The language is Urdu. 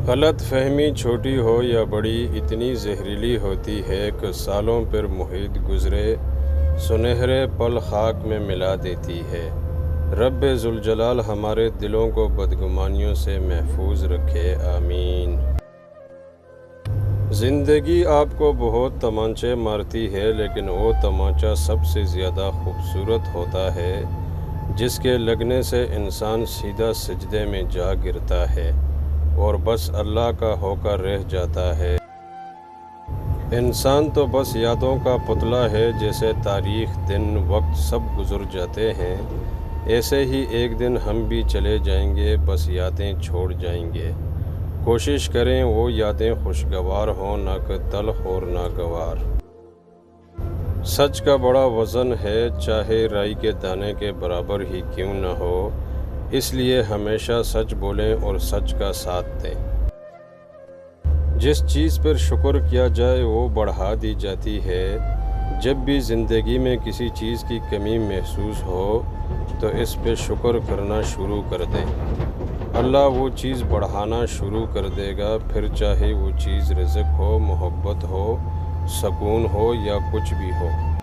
غلط فہمی چھوٹی ہو یا بڑی اتنی زہریلی ہوتی ہے کہ سالوں پر محیط گزرے سنہرے پل خاک میں ملا دیتی ہے۔ رب ذوالجلال ہمارے دلوں کو بدگمانیوں سے محفوظ رکھے، آمین۔ زندگی آپ کو بہت تمانچے مارتی ہے، لیکن وہ تمانچہ سب سے زیادہ خوبصورت ہوتا ہے جس کے لگنے سے انسان سیدھا سجدے میں جا گرتا ہے اور بس اللہ کا ہو کر رہ جاتا ہے۔ انسان تو بس یادوں کا پتلا ہے، جیسے تاریخ، دن، وقت سب گزر جاتے ہیں، ایسے ہی ایک دن ہم بھی چلے جائیں گے، بس یادیں چھوڑ جائیں گے۔ کوشش کریں وہ یادیں خوشگوار ہوں، نہ کہ تلخ اور ناگوار۔ سچ کا بڑا وزن ہے، چاہے رائی کے دانے کے برابر ہی کیوں نہ ہو، اس لیے ہمیشہ سچ بولیں اور سچ کا ساتھ دیں۔ جس چیز پر شکر کیا جائے وہ بڑھا دی جاتی ہے۔ جب بھی زندگی میں کسی چیز کی کمی محسوس ہو تو اس پہ شکر کرنا شروع کر دیں، اللہ وہ چیز بڑھانا شروع کر دے گا، پھر چاہے وہ چیز رزق ہو، محبت ہو، سکون ہو یا کچھ بھی ہو۔